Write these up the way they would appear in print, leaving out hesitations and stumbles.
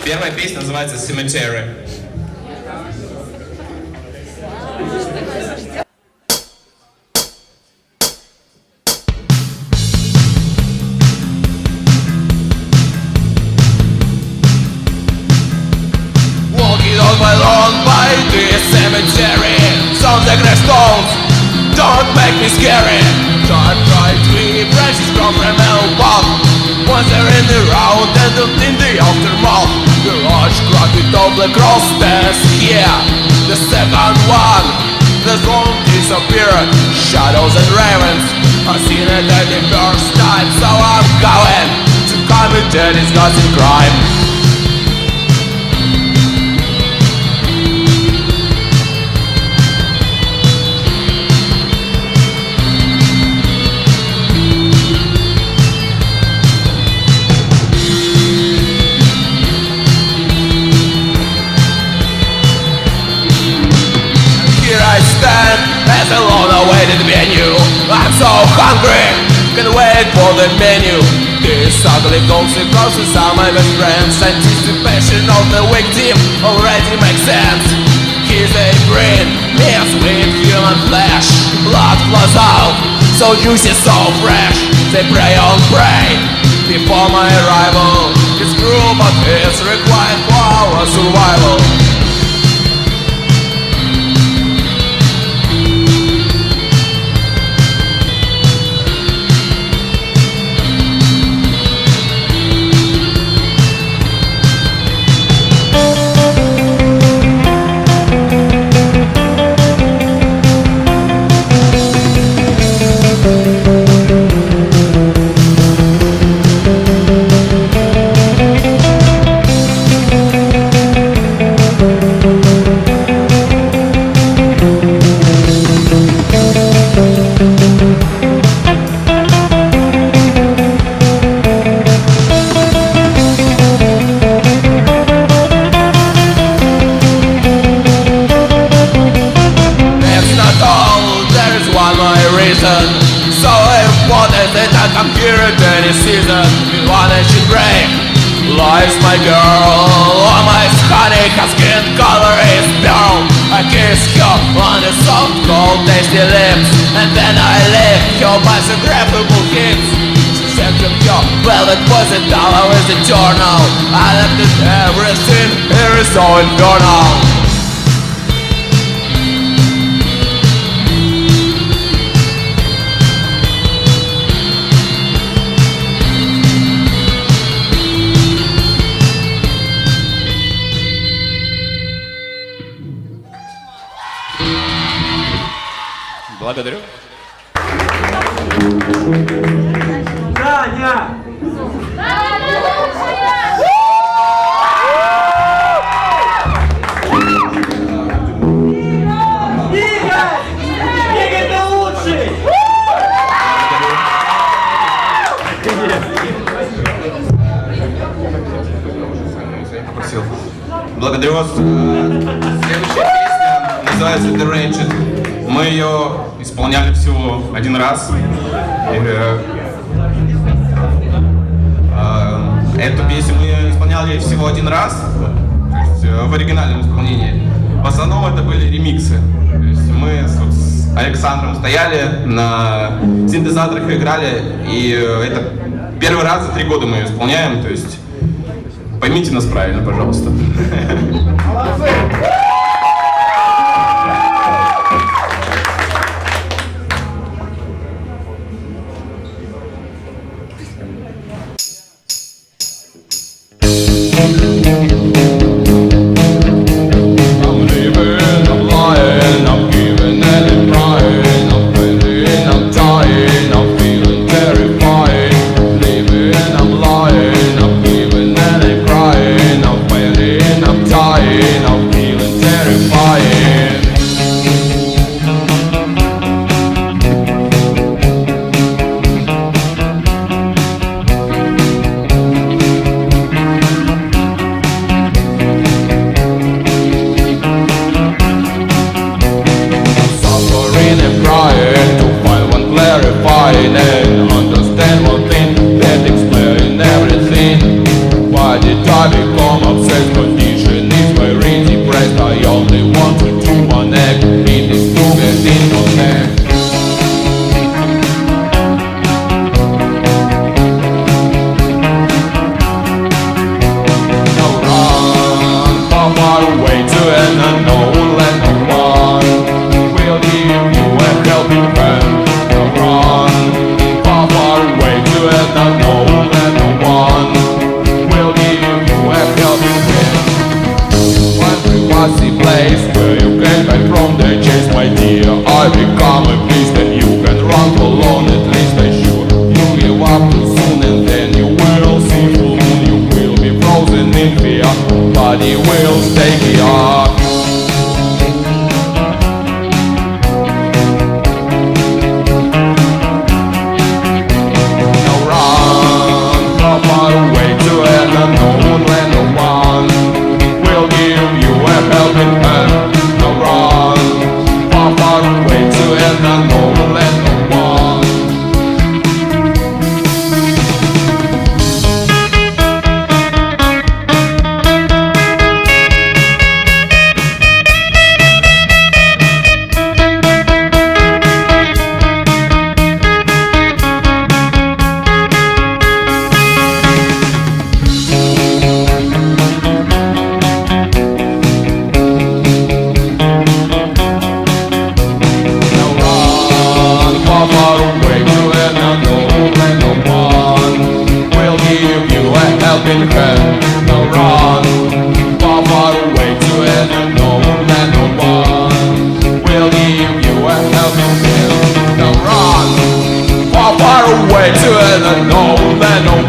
Первая песня называется «Cemetery». Walking on my lawn by this cemetery, some the gravestones don't make me scary. Dark bright tree branches grow from elbow. Once they're in the round and in the aftermath, the large cracked double cross stands here. The second one, the zone disappeared. Shadows and ravens, I've seen it at the first time, so I'm going to commit a disgusting crime. As a long-awaited menu, I'm so hungry, can't wait for the menu. These ugly consequences are my best friends. Anticipation of the victim already makes sense. He's a brain, yes, with human flesh. Blood flows out, so juicy, so fresh. They prey on prey before my arrival. It's cruel, but it's required for our survival. So important that I come here at any season. In one ancient grave lies my girl. Oh, my honey, her skin color is pearl. I kiss her on the soft, cold, tasty lips, and then I lick her biographical hips. She said to her, well, it was a dollar is eternal. I left it everything here is so infernal. Благодарю. Таня! Игорь, ты лучший! Благодарю вас. Следующая песня называется Deranged. Мы ее исполняли всего один раз. Эту песню мы исполняли всего один раз, то есть в оригинальном исполнении. В основном это были ремиксы. То есть мы с Александром стояли, на синтезаторах играли, и это первый раз за 3 года мы ее исполняем. То есть поймите нас правильно, пожалуйста.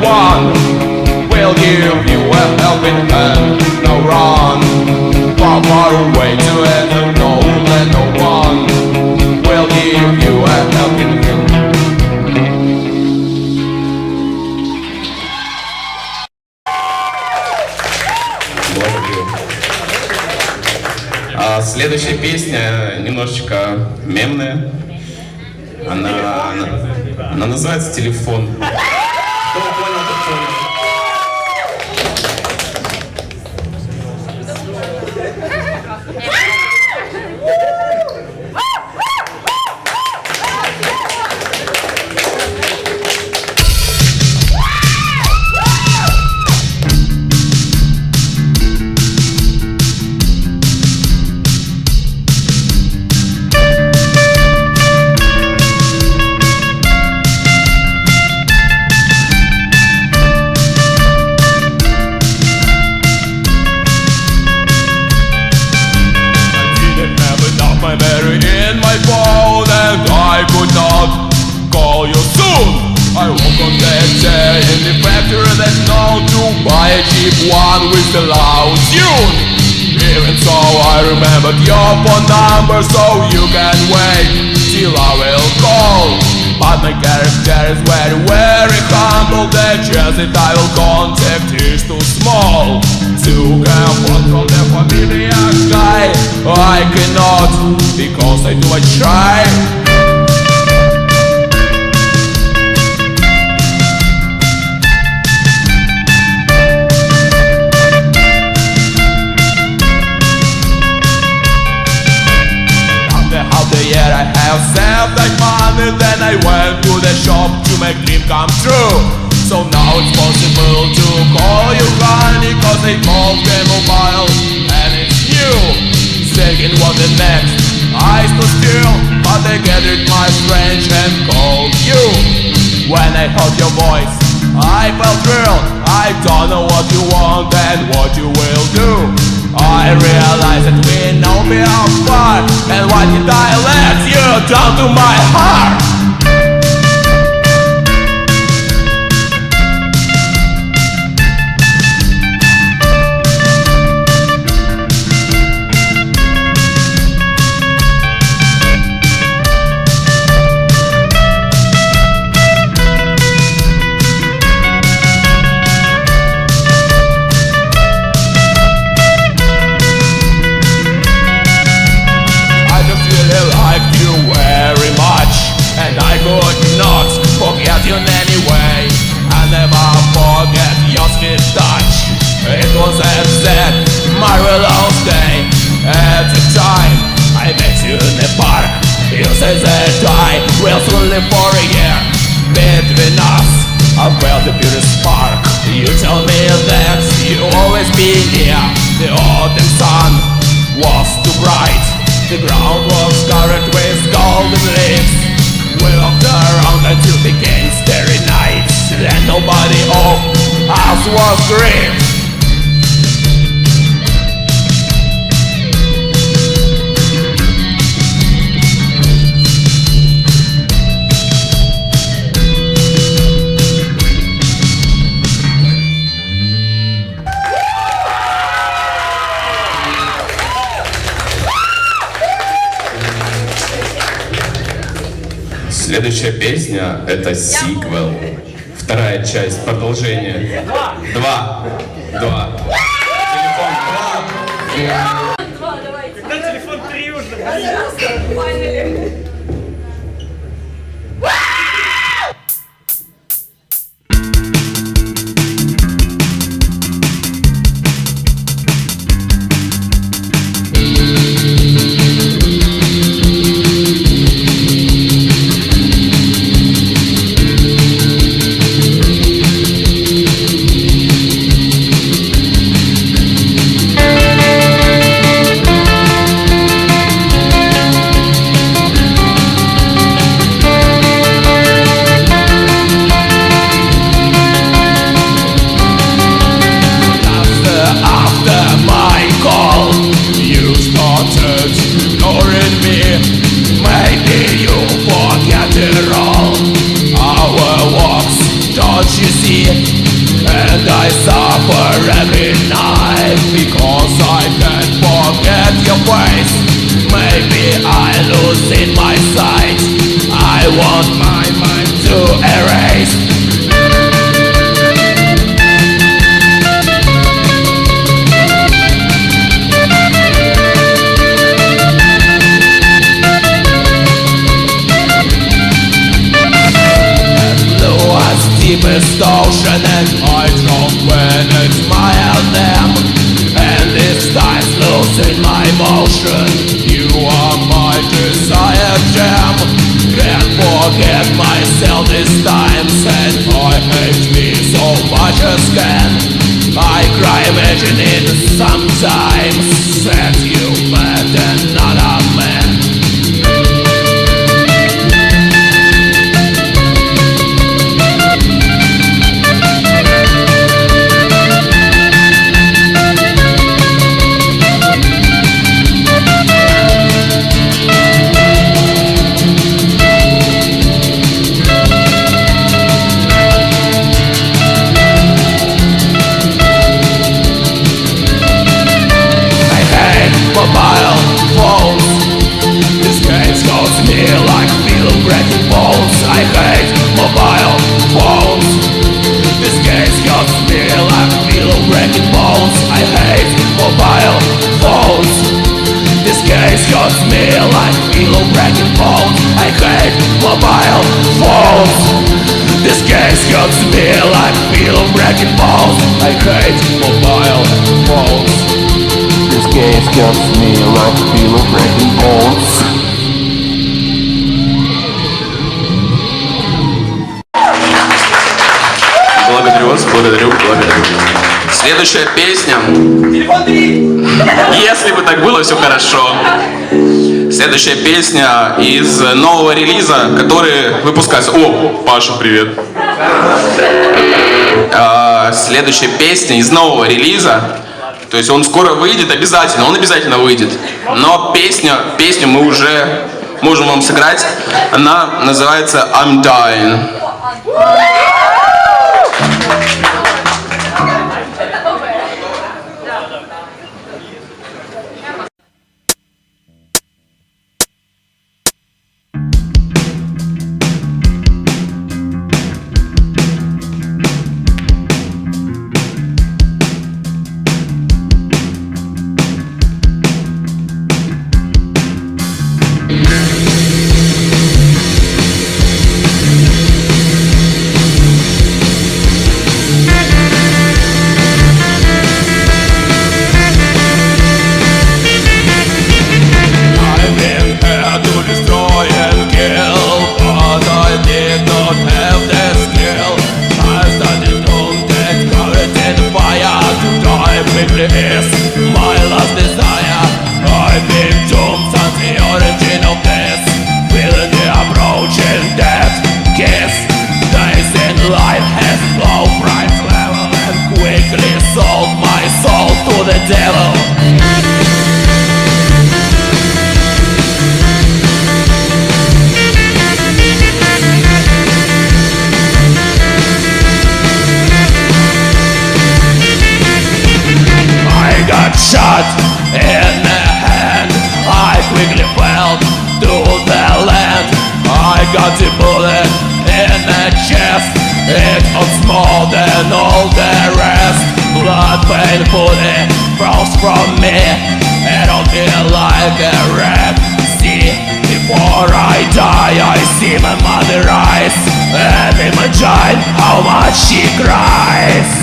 anyone will give you a helping hand. Now run far, far away to end no land. No one will give you a helping hand. Следующая песня немножечко мемная. Она называется «Телефон». Кто понял, тот понял. One with the loud tune. Even so I remembered your phone number, so you can wait till I will call. But my character is very, very humble. The chance that I will contact is too small. To have one from the familiar guy I cannot, because I do I try. I have saved that money, then I went to the shop to make dream come true. So now it's possible to call you honey, cause they called the mobile and it's new. Thinking what the next, I stood still, but I gathered my strength and called you. When I heard your voice, I felt thrilled. I don't know what you want and what you will do. I realized that we know we are far, and why did I let you down to my heart? In any way, I never forget your skin touch. It was a sad, marvelous day. At the time I met you in the park, you said that I will soon live for a year. Between us, I felt the purest spark. You tell me that you always be near. The autumn sun was too bright. The ground was covered with golden leaves. We walked around until began starry nights, and nobody of us was grieved. Следующая песня — это сиквел. Вторая часть, продолжение. Два. Телефон 2. Давайте. Когда телефон 3 уже? and I suffer every night because I can't forget your face. Maybe I lose in my sight. I want my mind to erase. Deepest ocean, and I drown when I admire them. And this time's losing my motion. You are my desire gem. Can't forget myself this time, and I hate me so much as can. I cry imagining sometimes that you met another man. Mobile phones. This game calls me like feel breaking bones. I hate mobile phones. This game calls me like feel breaking bones. I hate mobile phones. This game calls me like feel breaking bones. I hate mobile phones. This game calls me like feel breaking bones. I hate mobile phones. This game scares me like feel of breaking bones. Благодарю вас, благодарю. Следующая песня. Телефон 3! Если бы так было, все хорошо. Следующая песня из нового релиза, который выпускается. О, Паша, привет. Следующая песня из нового релиза. То есть он скоро выйдет, он обязательно выйдет. Но песню мы уже можем вам сыграть. Она называется I'm Dying. Shot in the hand, I quickly fell to the land. I got the bullet in the chest. It was more than all the rest. Blood painfully froze from me. It don't feel like a red sea. Before I die, I see my mother eyes and imagine how much she cries.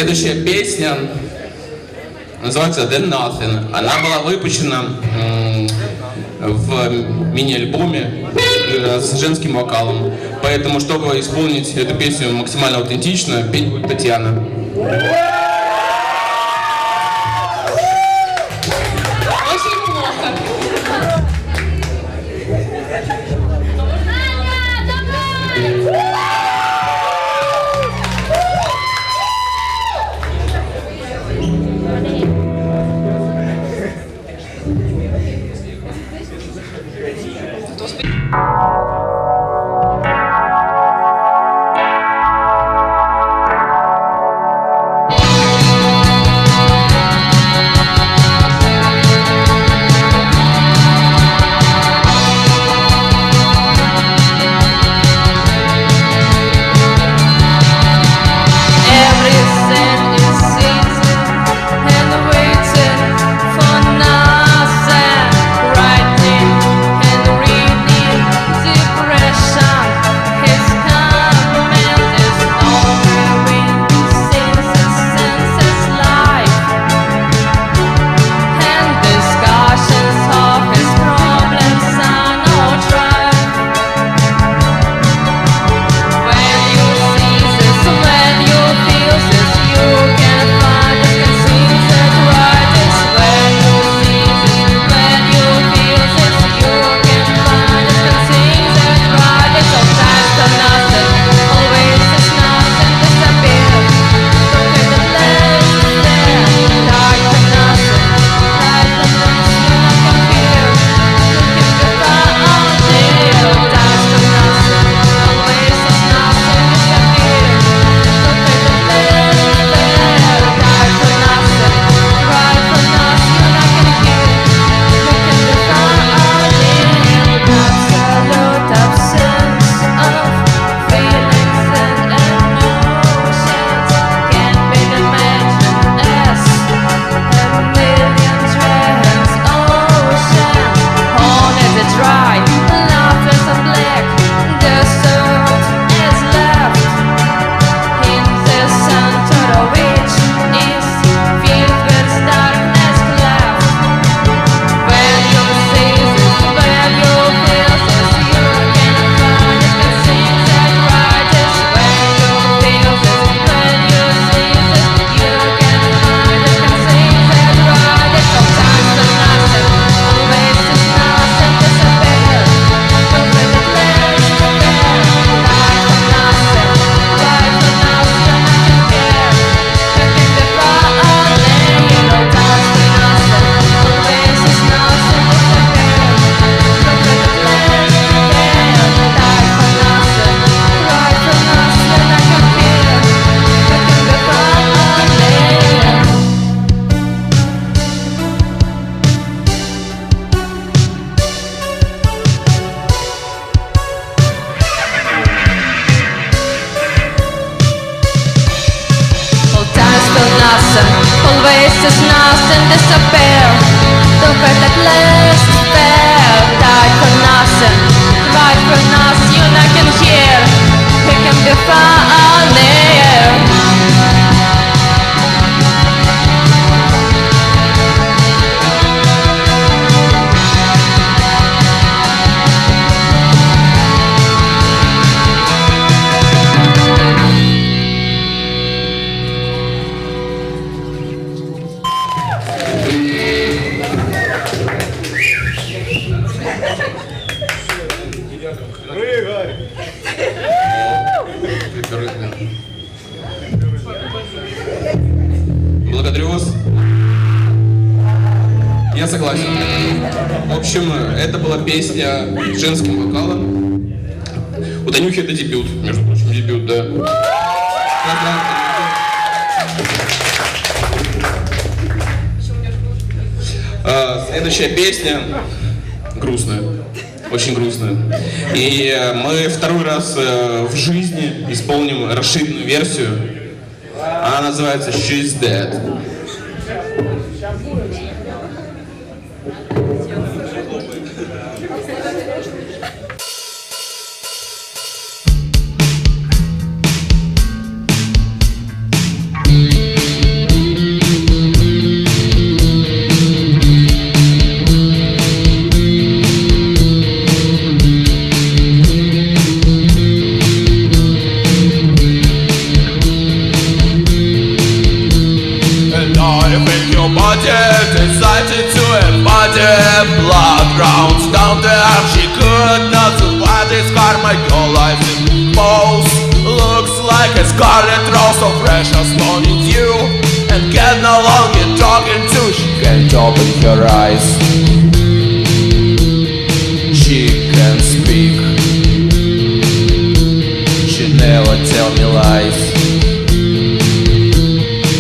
Следующая песня называется "The Nothing". Она была выпущена в мини-альбоме с женским вокалом. Поэтому, чтобы исполнить эту песню максимально аутентично, петь будет Татьяна. Очень плохо. Always is nothing disappear. Don't let that last fair. Die for nothing, fight for nothing. You not can hear. He can be funny. Благодарю вас. Я согласен. В общем, это была песня с женским вокалом. У Танюхи это дебют, между прочим, дебют, да. Следующая песня грустная, очень грустная. И мы второй раз в жизни исполним расширенную версию. Она называется "She's Dead". in your body, decided to embody. Blood rounds down the arm, she could not survive this karma. Your life in pose looks like a scarlet rose, so fresh as morning dew, and can no longer talking to. She can't open her eyes, she can't speak, she never tell me lies,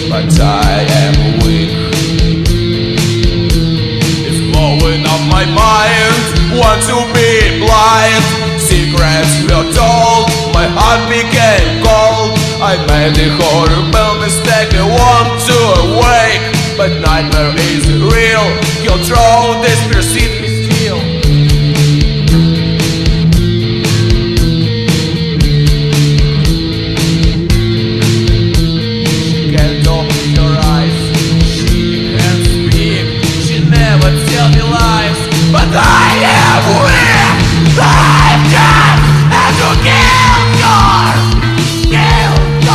but I am weak. It's blowing up my mind, want to be blind. Secrets were told, my heart became cold. I made a horrible mistake, I want to awake, but nightmare is real. Control this perceived me still. She can't open her eyes, she can't speak, she never tell me lies, but I am weak. I've got to kill I've got to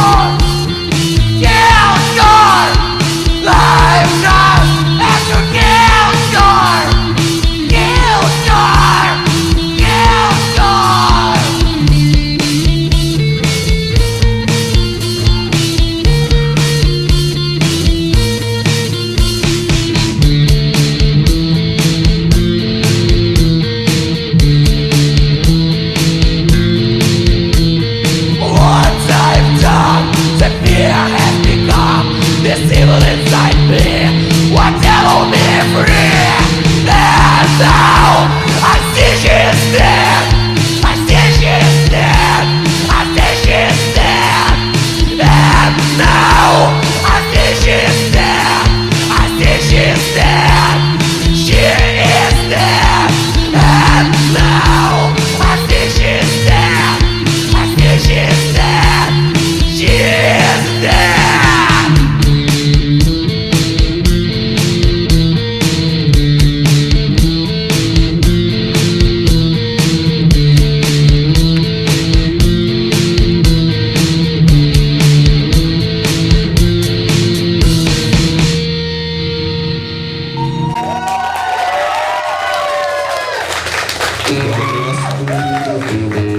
what I've done, the fear has become this evil inside me, what held me free. And now I see she's dead, I see she's dead, I see she's dead. And now I see she's dead, I see she's dead, she is dead. And now I see she's dead, I see she's dead, she is dead.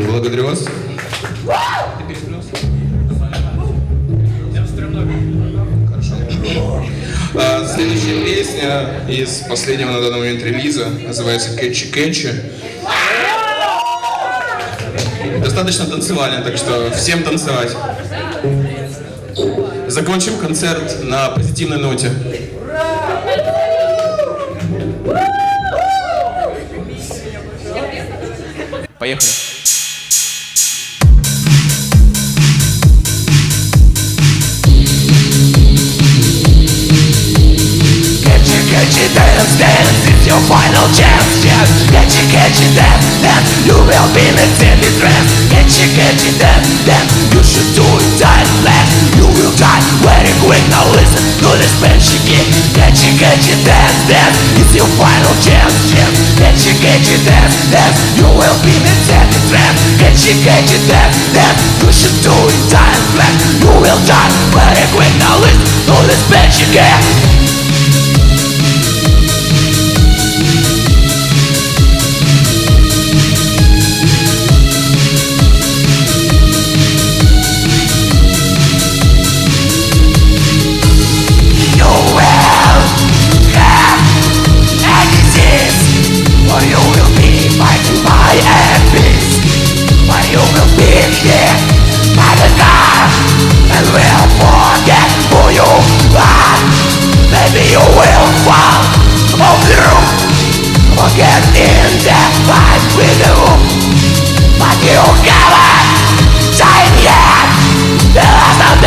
Благодарю вас. Хорошо. Следующая песня из последнего на данный момент релиза называется Catchy Catchy. Достаточно танцевальная, так что всем танцевать. Закончим концерт на позитивной ноте. Поехали. Catchy, dance, dance, it's your final chance, yes. Catchy, catchy, dance, dance, you will be in a silly dress. Catchy, catchy, dance, dance, you should do it tight and fast. You will die very quick, now listen to this catchy kick. Catchy, catchy, dance, dance, it's your final chance, yes. Catchy, catchy, dance, dance, you will be in a silly dress. Catchy, catchy, dance, dance, you should do it tight and fast. You will die very quick, now listen to this catchy kick. Or you will be fighting by enemies, or you will be hit by the dark, and will forget who you are. Maybe you will fall through, or get in that fight with you, but you haven't died yet. The last of